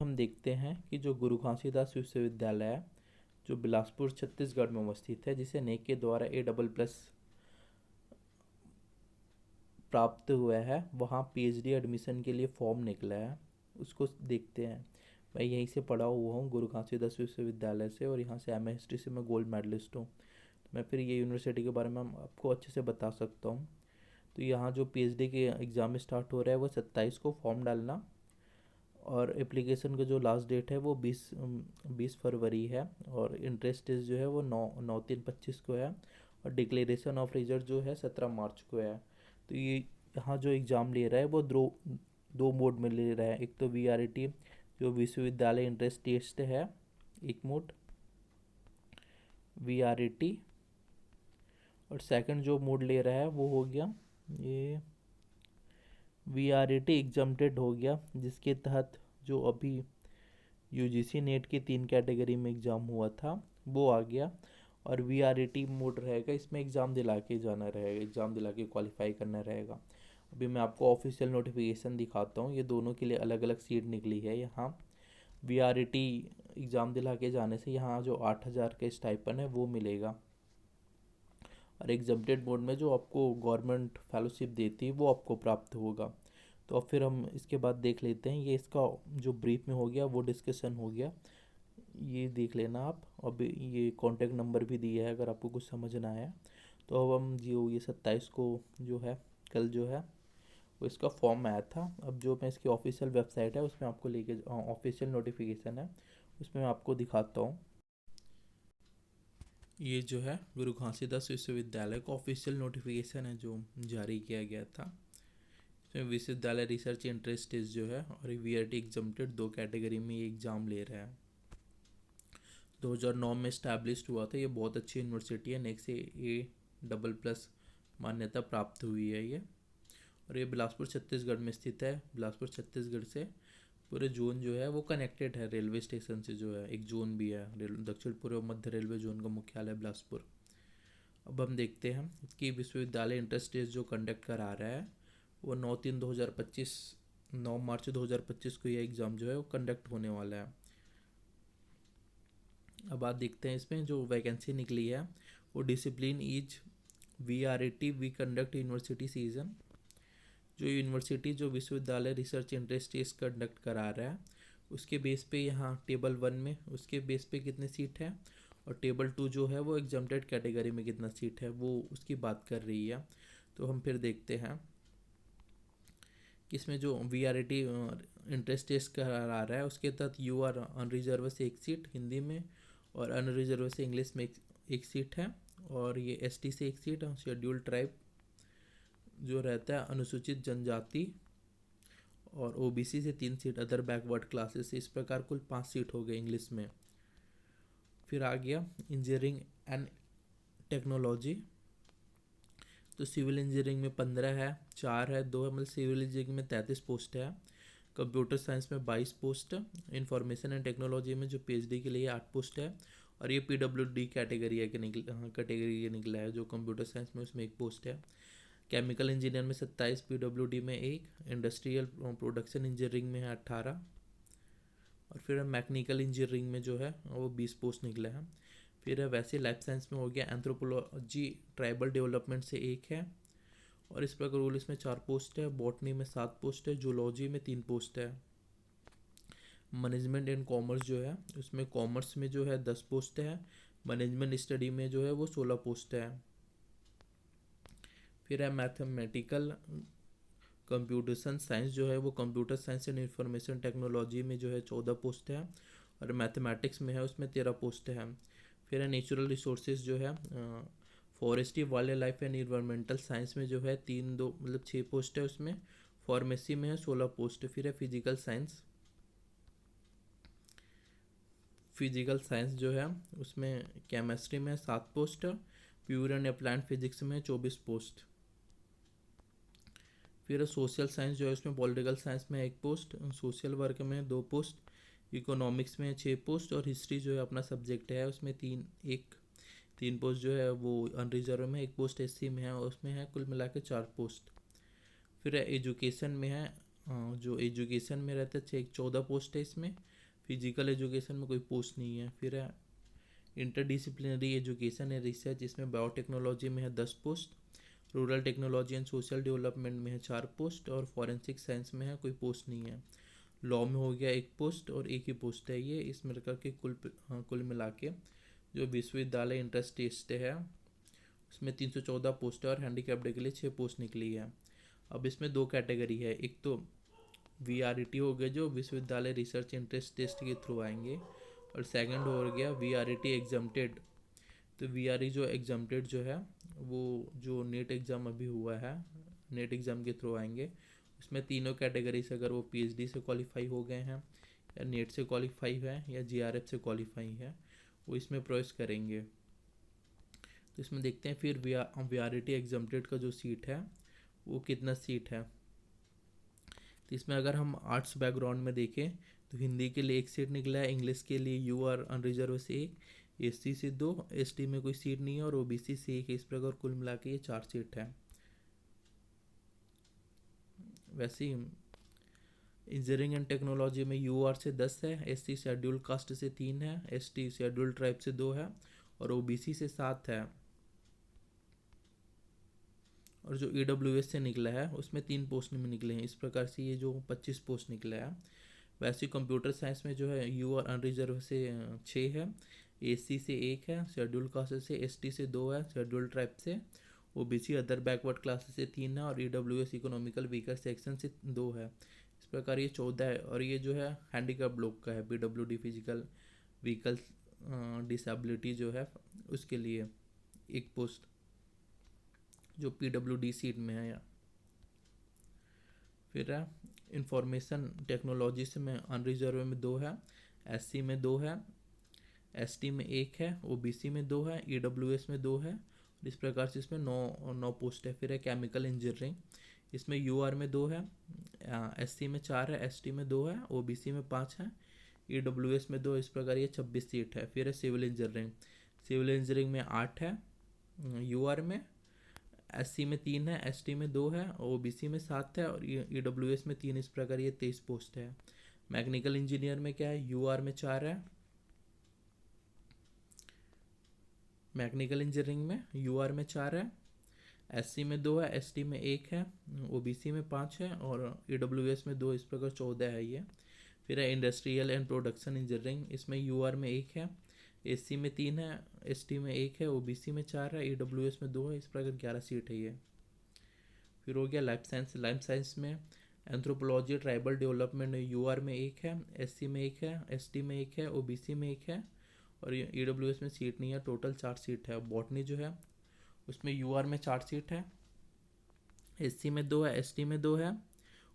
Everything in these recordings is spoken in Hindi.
हम देखते हैं कि जो गुरु घासीदास विश्वविद्यालय है, जो बिलासपुर छत्तीसगढ़ में अवस्थित है, जिसे नेक के द्वारा A++ प्राप्त हुआ है, वहाँ पीएचडी एडमिशन के लिए फॉर्म निकला है। उसको देखते हैं। मैं यहीं से पढ़ा हुआ हूँ, गुरु घासीदास विश्वविद्यालय से, और यहाँ से एमए हिस्ट्री से मैं गोल्ड मेडलिस्ट हूँ। तो मैं फिर ये यूनिवर्सिटी के बारे में आपको अच्छे से बता सकता हूँ। तो यहाँ जो पीएचडी के एग्ज़ाम स्टार्ट हो रहा है वो 27 को फॉर्म डालना, और एप्लीकेशन का जो लास्ट डेट है वो 20 फरवरी है, और इंटरेस्ट टेस्ट जो है वो 9/3/25 को है, और डिक्लेरेशन ऑफ रिजल्ट जो है 17 मार्च को है। तो ये यहाँ जो एग्ज़ाम ले रहा है वो दो मोड में ले रहा है। एक तो VRET जो विश्वविद्यालय इंटरेस्ट टेस्ट है, एक मोड VRET, और सेकंड जो मोड ले रहा है वो हो गया ये VRET एग्जम्प्टेड हो गया, जिसके तहत जो अभी यूजीसी नेट की 3 कैटेगरी में एग्ज़ाम हुआ था वो आ गया। और VRET मोड रहेगा, इसमें एग्ज़ाम दिला के जाना रहेगा, एग्ज़ाम दिला के क्वालिफाई करना रहेगा। अभी मैं आपको ऑफिशियल नोटिफिकेशन दिखाता हूँ। ये दोनों के लिए अलग अलग सीट निकली है। यहाँ VRET एग्ज़ाम दिला के जाने से यहाँ जो 8,000 का स्टाइपन है वो मिलेगा, और एग्जम्प्टेड मोड में जो आपको गवर्नमेंट फेलोशिप देती है वो आपको प्राप्त होगा। तो अब फिर हम इसके बाद देख लेते हैं। ये इसका जो ब्रीफ में हो गया वो डिस्कशन हो गया, ये देख लेना आप। अब ये कॉन्टैक्ट नंबर भी दिया है अगर आपको कुछ समझ ना आया। तो अब हम जो ये 27 को जो है, कल जो है, वो इसका फॉर्म आया था। अब जो मैं इसकी ऑफिशियल वेबसाइट है उसमें आपको लेके ऑफिशियल नोटिफिकेशन है, उसमें मैं आपको दिखाता हूँ। ये जो है गुरु घासीदास विश्वविद्यालय का ऑफिशियल नोटिफिकेशन है जो जारी किया गया था। इसमें विश्वविद्यालय रिसर्च इंटरेस्ट टेस्ट जो है और VRET एग्जम्प्टेड 2 कैटेगरी में ये एग्ज़ाम ले रहा है। 2009 में इस्टेब्लिश्ड हुआ था। ये बहुत अच्छी यूनिवर्सिटी है, नेक्स्ट से A++ मान्यता प्राप्त हुई है ये, और ये बिलासपुर छत्तीसगढ़ में स्थित है। बिलासपुर छत्तीसगढ़ से पूरे जोन जो है वो कनेक्टेड है रेलवे स्टेशन से, जो है एक जोन भी है, दक्षिण पूर्व मध्य रेलवे जोन का मुख्यालय बिलासपुर। अब हम देखते हैं कि विश्वविद्यालय इंटरेस्ट टेस्ट जो कंडक्ट करा रहा है वो 9 मार्च 2025 को ये एग्ज़ाम जो है वो कंडक्ट होने वाला है। अब बात देखते हैं इसमें जो वैकेंसी निकली है वो discipline is VRET we conduct university season. जो यूनिवर्सिटी जो विश्वविद्यालय रिसर्च इंटरेस्ट टेस्ट कंडक्ट करा रहा है उसके बेस पे यहाँ टेबल 1 में उसके बेस पे कितने सीट है, और टेबल 2 जो है वो एग्जम्प्टेड कैटेगरी में कितना सीट है वो उसकी बात कर रही है। तो हम फिर देखते हैं कि इसमें जो VRET इंटरेस्ट टेस्ट करा रहा है उसके तहत UR अनरिजर्व से 1 सीट हिंदी में, और अनरिजर्व से इंग्लिश में एक सीट है, और ये ST से 1 सीट, शेड्यूल्ड ट्राइब जो रहता है अनुसूचित जनजाति, और OBC से 3 सीट, अदर बैकवर्ड क्लासेस से। इस प्रकार कुल 5 सीट हो गए इंग्लिश में। फिर आ गया इंजीनियरिंग एंड टेक्नोलॉजी। तो सिविल इंजीनियरिंग में 15 है, 4 है, 2 है, मतलब सिविल इंजीनियरिंग में 33 पोस्ट है। कंप्यूटर साइंस में 22 पोस्ट, इंफॉर्मेशन एंड टेक्नोलॉजी में जो PhD के लिए 8 पोस्ट है, और ये PWD कैटेगरी है कि कैटेगरी ये निकला है जो कंप्यूटर साइंस में, उसमें 1 पोस्ट है। केमिकल इंजीनियर में 27, PWD में 1, इंडस्ट्रियल प्रोडक्शन इंजीनियरिंग में है 18, और फिर मैकेनिकल इंजीनियरिंग में जो है वो 20 पोस्ट निकला है। फिर वैसे लाइफ साइंस में हो गया एंथ्रोपोलॉजी ट्राइबल डेवलपमेंट से 1 है, और इस प्रकार रूल इसमें 4 पोस्ट है। बॉटनी में 7 पोस्ट है, जूलॉजी में 3 पोस्ट है। मैनेजमेंट एंड कॉमर्स जो है उसमें कॉमर्स में जो है 10 पोस्ट है, मैनेजमेंट स्टडी में जो है वो 16 पोस्ट है। फिर है मैथमेटिकल कंप्यूटेशन साइंस जो है वो computer science and information technology में जो है 14 पोस्ट है, और मैथमेटिक्स में है उसमें 13 पोस्ट है। फिर है नेचुरल रिसोर्सेज जो है forestry wild life and environmental science में जो है 3-2 मतलब 6 पोस्ट है उसमें। फार्मेसी में है 16 पोस्ट। फिर है फिजिकल साइंस जो है उसमें केमिस्ट्री में 7 post, pure and applied physics में 24 पोस्ट। फिर सोशल साइंस जो है उसमें पॉलिटिकल साइंस में 1 पोस्ट, सोशल वर्क में 2 पोस्ट, इकोनॉमिक्स में 6 पोस्ट, और हिस्ट्री जो है अपना सब्जेक्ट है उसमें 3 पोस्ट जो है वो अनरिजर्व में, 1 पोस्ट SC में है और उसमें है कुल मिला के 4 पोस्ट। फिर एजुकेशन में है जो एजुकेशन में रहता है 14 पोस्ट है इसमें। फिजिकल एजुकेशन में कोई पोस्ट नहीं है। फिर है इंटरडिसिप्लिनरी एजुकेशन एंड रिसर्च, इसमें बायोटेक्नोलॉजी में है 10 post. Rural technology and social development में है 4 पोस्ट। और फॉरेंसिक साइंस में है कोई पोस्ट नहीं है। लॉ में हो गया 1 पोस्ट और एक ही पोस्ट है ये। इसमें करके कुल मिला के जो विश्वविद्यालय इंट्रेंस टेस्ट है उसमें 314 पोस्ट है और हैंडीकैप्ड के लिए 6 पोस्ट निकली है। अब इसमें 2 कैटेगरी है, एक तो VRET हो गया जो विश्वविद्यालय रिसर्च इंटरेस्ट टेस्ट के थ्रू आएंगे, और सेकंड हो गया VRET एग्जाम्प्टेड। तो VRE जो एग्जाम्प्टेड जो है वो जो नेट एग्ज़ाम अभी हुआ है, नेट एग्ज़ाम के थ्रू आएंगे। उसमें तीनों कैटेगरी से अगर वो PhD से क्वालिफाई हो गए हैं या नेट से क्वालिफाई है या GRF से क्वालिफाई है वो इसमें प्रवेश करेंगे। तो इसमें देखते हैं फिर VRET एग्जाम्प्टेड का जो सीट है वो कितना सीट है। तो इसमें अगर हम आर्ट्स बैकग्राउंड में देखें तो हिंदी के लिए 1 सीट निकला है, इंग्लिश के लिए UR अनरिजर्व से 1, SC से 2, ST में कोई सीट नहीं है और OBC से 1। इस प्रकार कुल मिला के ये 4 सीट है। वैसे ही इंजीनियरिंग एंड टेक्नोलॉजी में UR से 10 है, SC शेड्यूल कास्ट से 3 है, ST शेड्यूल ट्राइब से 2 है और OBC से 7 है। और जो EWS से निकला है उसमें 3 पोस्ट में निकले हैं। इस प्रकार से ये जो 25 पोस्ट निकला है। वैसे कंप्यूटर साइंस में जो है UR अनरिजर्व से 6 है, SC से 1 है, शेड्यूल कास्ट से ST से 2 है, शेड्यूल ट्राइब से, OBC अदर बैकवर्ड क्लासेस से 3 है और EWS इकोनॉमिकल वीकर सेक्शन से 2 है। इस प्रकार ये 14 है। और ये जो है हैंडीकैप लोग का है, PWD फिजिकल व्हीकल डिसेबिलिटी जो है उसके लिए 1 पोस्ट जो PWD सीट में है। या फिर है इंफॉर्मेशन टेक्नोलॉजी से में अनरिजर्व में 2 है, SC में 2 है, ST में 1 है, OBC में 2 है, EWS में 2 है। इस प्रकार से इसमें 9 पोस्ट है। फिर है केमिकल इंजीनियरिंग, इसमें UR में 2 है, SC में 4 है, ST में 2 है, OBC में 5 है, EWS में 2। इस प्रकार ये 26 सीट है। फिर है सिविल इंजीनियरिंग, सिविल इंजीनियरिंग में 8 है UR में, SC में 3 है, ST में 2 है, OBC में 7 है और EWS में 3। इस प्रकार ये 23 पोस्ट है। मैकेनिकल इंजीनियर में क्या है, UR में 4 है, मैकेनिकल इंजीनियरिंग में UR में 4 है, SC में 2 है, ST में 1 है, OBC में 5 है और EWS में 2। इस प्रकार 14 है ये। फिर है इंडस्ट्रियल एंड प्रोडक्शन इंजीनियरिंग, इसमें UR में 1 है, SC में 3 है, ST में 1 है, OBC में 4 है, EWS में 2 है। इस प्रकार 11 सीट है ये। फिर हो गया लाइफ साइंस, लाइफ साइंस में एंथ्रोपोलॉजी ट्राइबल डेवलपमेंट UR में 1 है, SC में 1 है, ST में 1 है, OBC में 1 है और EWS में सीट नहीं है। टोटल 4 सीट है। बॉटनी जो है उसमें UR में 4 सीट है, SC में 2 है, ST में 2 है,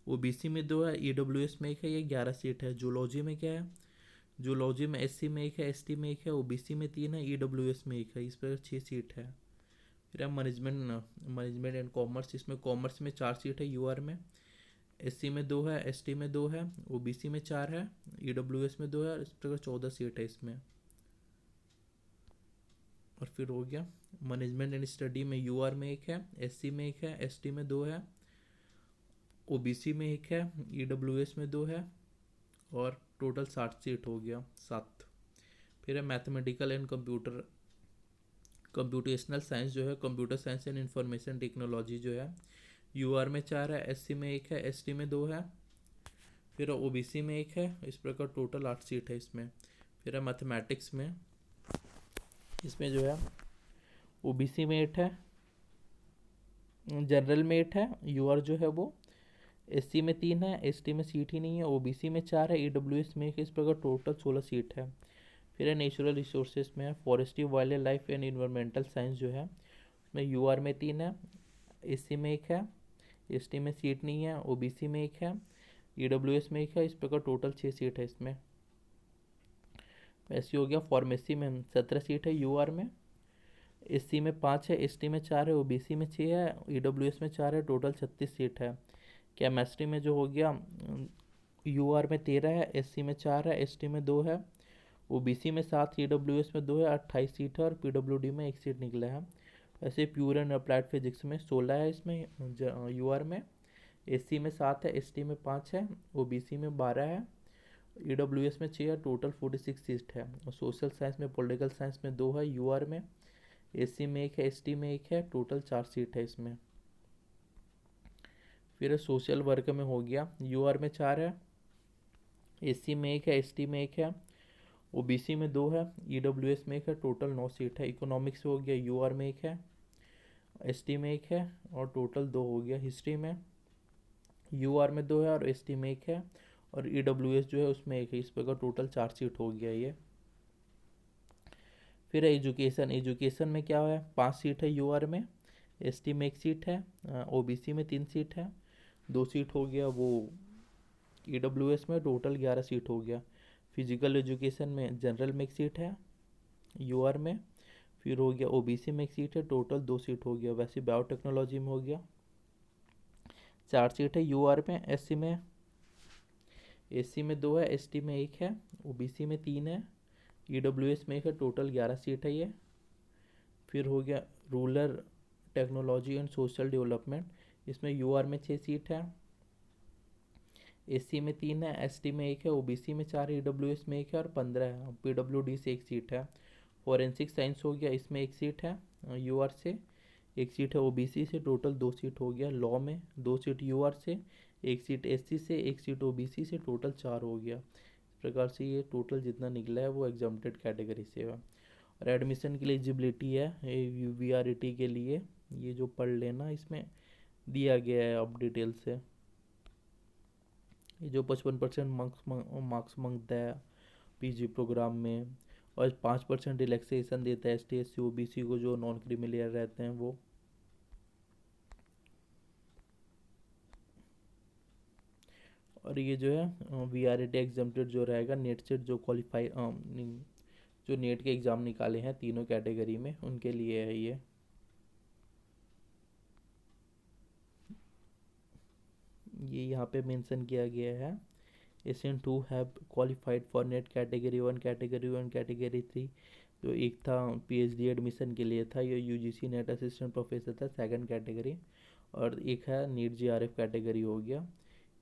OBC में 2 है, EWS में 1 है। ये 11 सीट है। जूलॉजी में क्या है, जूलॉजी में SC में 1 है, ST में 1 है, OBC में 3 है, EWS में 1 है। इस पर 6 सीट है। फिर मैनेजमेंट एंड कॉमर्स, इसमें कॉमर्स में 4 सीट है UR में, SC में 2 है, ST में 2 है, OBC में 4 है, EWS में 2 है। इस प्रकार 14 सीट है इसमें। और फिर हो गया मैनेजमेंट एंड स्टडी में UR में 1 है, SC में 1 है, ST में 2 है, OBC में 1 है, EWS में 2 है और टोटल 60 सीट हो गया 7। फिर है मैथमेटिकल एंड कंप्यूटेशनल साइंस जो है, computer science and information technology जो है UR में 4 है, SC में 1 है, ST में 2 है, फिर OBC में 1 है। इस प्रकार टोटल 8 सीट है इसमें। फिर है मैथमेटिक्स में, इसमें जो है OBC में 8 है, जनरल में 8 है, UR जो है वो, SC में 3 है, ST में सीट ही नहीं है, OBC में 4 है, EWS में 1। इस प्रकार टोटल 16 सीट है। फिर है नेचुरल रिसोर्सेज में है forestry wild life and environmental science जो है उसमें UR में 3 है, SC में 1 है, ST में सीट नहीं है, OBC में 1 है, EWS में 1 है। इस प्रकार टोटल 6 सीट है इसमें। ऐसी हो गया फार्मेसी में 17 सीट है UR में, SC में 5 है, ST में 4 है, OBC में 6 है, EWS में 4 है। टोटल 36 सीट है। केमिस्ट्री में जो हो गया UR में 13 है, SC में 4 है, ST में 2 है, OBC में 7, EWS में 2 है। 28 सीट है और PWD में 1 सीट निकला है। ऐसे प्योर एंड अप्लाइड फिजिक्स में 16 है इसमें UR में, एससी में 7 है, एसटी में 5 है, ओबीसी में 12 है, ईडब्ल्यूएस में 6 है, टोटल 46 सीट है। और सोशल साइंस में, पॉलिटिकल साइंस में 2 है, यूआर में, एससी में 1 है, एसटी में 1 है, टोटल 4 सीट है इसमें। फिर सोशल वर्क में हो गया, यूआर में 4 है, एससी में 1 है, एसटी में 1 है, ओबीसी में 2 है, ईडब्ल्यूएस में 1 है, टोटल 9 सीट है। इकोनॉमिक्स हो गया, यूआर में 1 है, एसटी में 1 है, और टोटल 2 हो गया। हिस्ट्री में यूआर में 2 है और एसटी में 1 है, और ईडब्ल्यूएस जो है उसमें 1 है। इस प्रकार टोटल 4 सीट हो गया ये। फिर एजुकेशन, एजुकेशन में क्या है, 5 सीट है यूआर में, एसटी में 1 सीट है, ओबीसी में 3 सीट है, 2 सीट हो गया वो ईडब्ल्यूएस में, टोटल 11 सीट हो गया। फिजिकल एजुकेशन में जनरल में 1 सीट है यूआर में, फिर हो गया ओबीसी में 1 सीट है, टोटल 2 सीट हो गया। वैसे बायोटेक्नोलॉजी में हो गया 4 सीट है यूआर में, एससी में 2 है, एसटी में 1 है, ओबीसी में 3 है, ईडब्ल्यूएस में 1 है, टोटल 11 सीट है ये। फिर हो गया rural technology and social development, इसमें यूआर में 6 सीट है, एससी में 3 है, एसटी में 1 है, ओबीसी में 4 है, ईडब्ल्यूएस में 1 है, और 15 है। पीडब्ल्यूडी से 1 सीट है। फॉरेंसिक साइंस हो गया, इसमें 1 सीट है यूआर से, 1 सीट है ओबीसी से, टोटल 2 सीट हो गया। लॉ में 2 सीट यूआर से, 1 सीट एससी से, 1 सीट ओबीसी से, टोटल 4 हो गया। इस प्रकार से ये टोटल जितना निकला है वो एग्जाम्प्टेड कैटेगरी से है। और एडमिशन की एलिजिबिलिटी है वीआरईटी के लिए, ये जो पढ़ लेना, इसमें दिया गया है अब डिटेल से। ये जो 55% मार्क्स मांगता है पीजी प्रोग्राम में, और 5% रिलैक्सेशन देता है एसटी एससी ओबीसी को जो नॉन क्रिमिलियर रहते हैं वो। और ये जो है वीआरईटी एग्जाम्प्टेड जो रहेगा, नेट सेट जो क्वालिफाई जो नेट के एग्ज़ाम निकाले हैं तीनों कैटेगरी में, उनके लिए है ये। यहाँ पे मेंशन किया गया है, Asian 2 have qualified for net category 1, category 1, category 3। जो एक था पीएचडी एडमिशन के लिए था, ये यूजीसी नेट असिस्टेंट प्रोफेसर था, सेकंड कैटेगरी। और एक है नीट जीआरएफ कैटेगरी हो गया।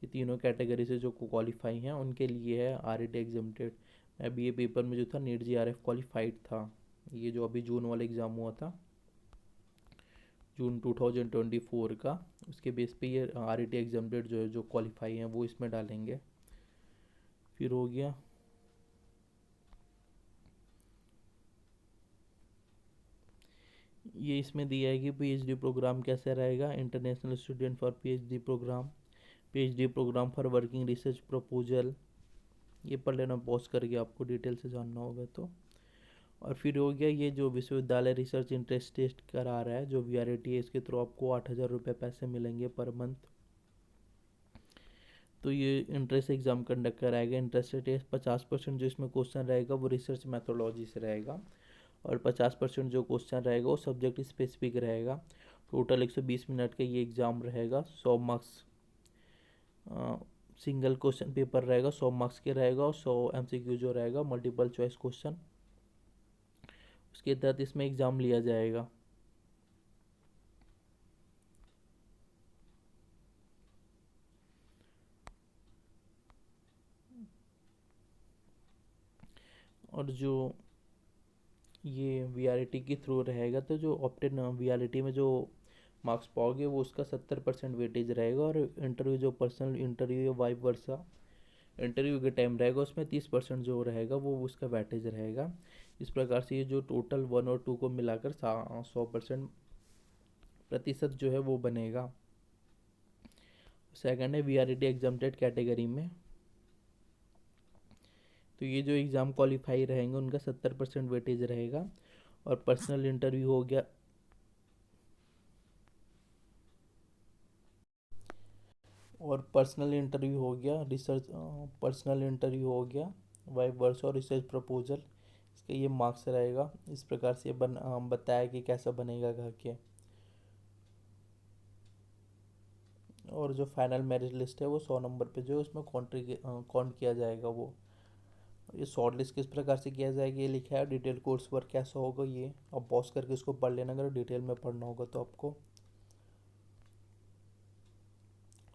ये तीनों कैटेगरी से जो क्वालिफाई हैं उनके लिए है आरईटी एग्जाम्प्टेड। अभी ये पेपर में जो था नीट जीआरएफ क्वालिफाइड था, ये जो अभी जून वाला एग्ज़ाम हुआ था, जून 2024 का, उसके बेस पे ये आरईटी एग्जाम्प्टेड जो है जो क्वालिफाई हैं वो इसमें डालेंगे। फिर हो गया ये, इसमें दिया है कि पीएचडी प्रोग्राम कैसा रहेगा, international student for PhD programme, PhD programme for working research proposal. ये पढ़ लेना पॉज करके, आपको डिटेल से जानना होगा तो। और फिर हो गया ये जो विश्वविद्यालय रिसर्च इंटरेस्ट टेस्ट करा रहा है जो वीआरईटी है, इसके थ्रू आपको 8,000 रुपये पैसे मिलेंगे पर मंथ। तो ये इंटरेस्ट एग्जाम कंडक्ट कराएगा। इंटरेस्ट टेस्ट 50% जो इसमें क्वेश्चन रहेगा वो रिसर्च मैथोलॉजी से रहेगा, और 50% जो क्वेश्चन रहेगा वो सब्जेक्ट स्पेसिफिक रहेगा। टोटल 120 मिनट का ये एग्ज़ाम रहेगा। 100 मार्क्स सिंगल क्वेश्चन पेपर रहेगा, 100 मार्क्स के रहेगा, और 100 एमसीक्यू जो रहेगा मल्टीपल चॉइस क्वेश्चन, उसके तहत इसमें एग्ज़ाम लिया जाएगा। और जो ये वीआरईटी के थ्रू रहेगा, तो जो ऑप्टेन वीआरईटी में जो मार्क्स पाओगे वो उसका 70% वेटेज रहेगा। और इंटरव्यू जो पर्सनल इंटरव्यू या वाइव वर्सा इंटरव्यू के टाइम रहेगा उसमें 30% जो रहेगा वो उसका वेटेज रहेगा। इस प्रकार से ये जो टोटल 1 और 2 को मिलाकर 100% प्रतिशत जो है वो बनेगा। सेकंड है वीआरईटी एग्जाम्प्टेड कैटेगरी में, तो ये जो एग्ज़ाम क्वालिफाई रहेंगे उनका 70% वेटेज रहेगा। और पर्सनल इंटरव्यू हो गया, रिसर्च पर्सनल इंटरव्यू हो गया, वाइव वर्स और रिसर्च प्रपोजल, इसका ये मार्क्स रहेगा। इस प्रकार से बताया कि कैसा बनेगा घर के। और जो फाइनल मेरिट लिस्ट है वो 100 नंबर पे जो है उसमें काउंट किया जाएगा। वो ये शॉर्ट लिस्ट किस प्रकार से किया जाएगा ये लिखा है। डिटेल कोर्स वर्क कैसा होगा ये अब पॉज करके उसको पढ़ लेना, अगर डिटेल में पढ़ना होगा तो आपको।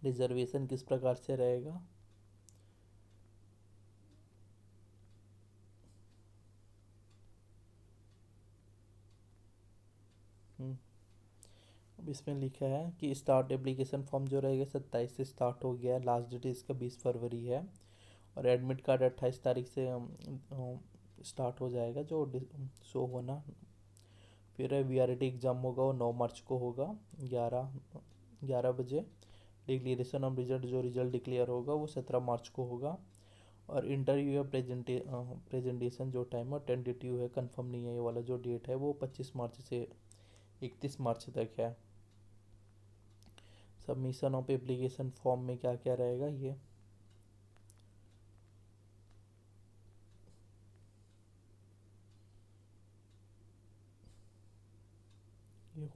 रिजर्वेशन किस प्रकार से रहेगा? हम्म, अब इसमें लिखा है कि स्टार्ट एप्लीकेशन फॉर्म जो रहेगा 27 से स्टार्ट हो गया है, लास्ट डेट इसका 20 फरवरी है, और एडमिट कार्ड 28 तारीख से स्टार्ट हो जाएगा जो शो होना। फिर वीआरटी एग्ज़ाम होगा वो 9 मार्च को होगा, 11 बजे। डिक्लेरेशन ऑफ रिजल्ट, जो रिजल्ट डिक्लेयर होगा वो 17 मार्च को होगा। और इंटरव्यू या प्रेजेंटेशन जो टाइम है टेंटेटिव है, कंफर्म नहीं है, ये वाला जो डेट है वो 25 मार्च से 31 मार्च तक है। सबमिशन ऑफ एप्लीकेशन फॉर्म में क्या क्या रहेगा ये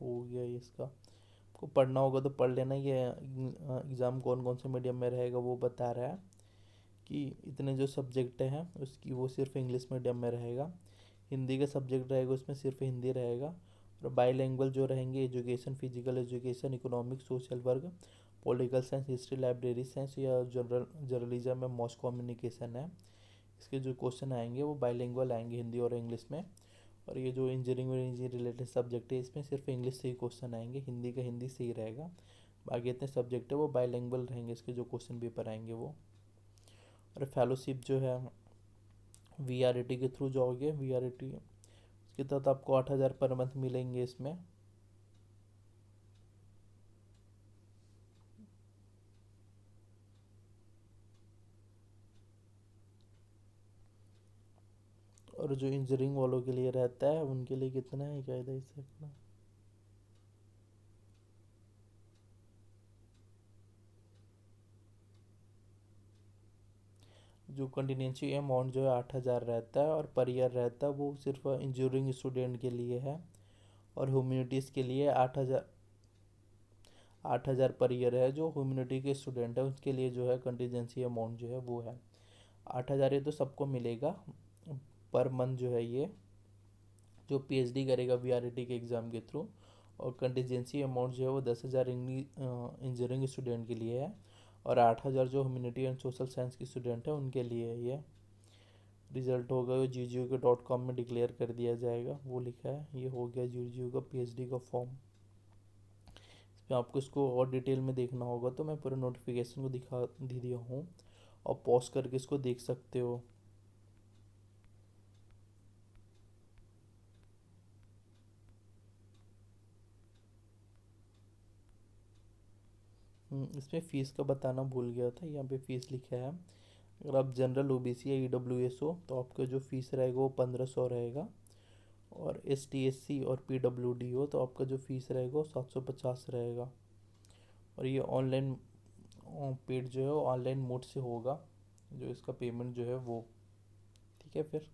हो गया ये इसका। आपको पढ़ना होगा तो पढ़ लेना। ये एग्ज़ाम कौन कौन से मीडियम में रहेगा वो बता रहा है कि इतने जो सब्जेक्ट हैं उसकी वो सिर्फ इंग्लिश मीडियम में रहेगा। हिंदी का सब्जेक्ट रहेगा उसमें सिर्फ हिंदी रहेगा। और बाईलैंग्वेज जो रहेंगे education, physical education, economics, social work, political science, history, library science या जर्नलिज्म में मॉस कम्युनिकेशन है। इसके जो क्वेश्चन आएंगे वो बाईलिंगुअल आएंगे, हिंदी और इंग्लिश में। और ये जो इंजीनियरिंग और इंजीनियरिंग रिलेटेड सब्जेक्ट है इसमें सिर्फ इंग्लिश से ही क्वेश्चन आएंगे, हिंदी का हिंदी से ही रहेगा। बाकी इतने सब्जेक्ट है वो बाईलिंगुअल रहेंगे, इसके जो क्वेश्चन पेपर आएंगे वो। और फेलोशिप जो है वीआरटी के थ्रू जाओगे, वीआरटी इसके तहत आपको 8,000 पर मंथ मिलेंगे इसमें। और जो इंजीनियरिंग वालों के लिए रहता है उनके लिए कितना है क्या इधर इससे अपना। जो कंटिनेंसी अमाउंट जो है 8,000 रहता है, और पर ईयर रहता है वो सिर्फ इंजीनियरिंग स्टूडेंट के लिए है। और ह्यूमैनिटीज़ के लिए 8,000 पर ईयर है। जो ह्यूमैनिटी के स्टूडेंट है उसके लिए जो है कंटिजेंसी अमाउंट जो है वो है 8,000। ये तो सबको मिलेगा पर मंथ जो है ये, जो पीएचडी करेगा वीआरटी के एग्ज़ाम के थ्रू। और कंटिजेंसी अमाउंट जो है वो 10,000 इंजीनियरिंग स्टूडेंट के लिए है, और 8,000 जो ह्यूमैनिटी एंड सोशल साइंस के स्टूडेंट हैं उनके लिए है ये। रिजल्ट होगा वो GGU.com में डिक्लेयर कर दिया जाएगा, वो लिखा है। ये हो गया GGU का पीएचडी का फॉर्म। इसमें आपको इसको और डिटेल में देखना होगा तो मैं पूरे नोटिफिकेशन को दिखा दे दिया हूँ, और पॉज करके इसको देख सकते हो। इसमें फ़ीस का बताना भूल गया था, यहाँ पे फ़ीस लिखा है। अगर आप जनरल ओबीसी या ईडब्ल्यूएस हो तो आपका जो फ़ीस रहेगा वो 1,500 रहेगा। और ST SC और PWD हो तो आपका जो फ़ीस रहेगा वो 750 रहेगा। और ये ऑनलाइन पेड जो है वो ऑनलाइन मोड से होगा, जो इसका पेमेंट जो है वो। ठीक है फिर।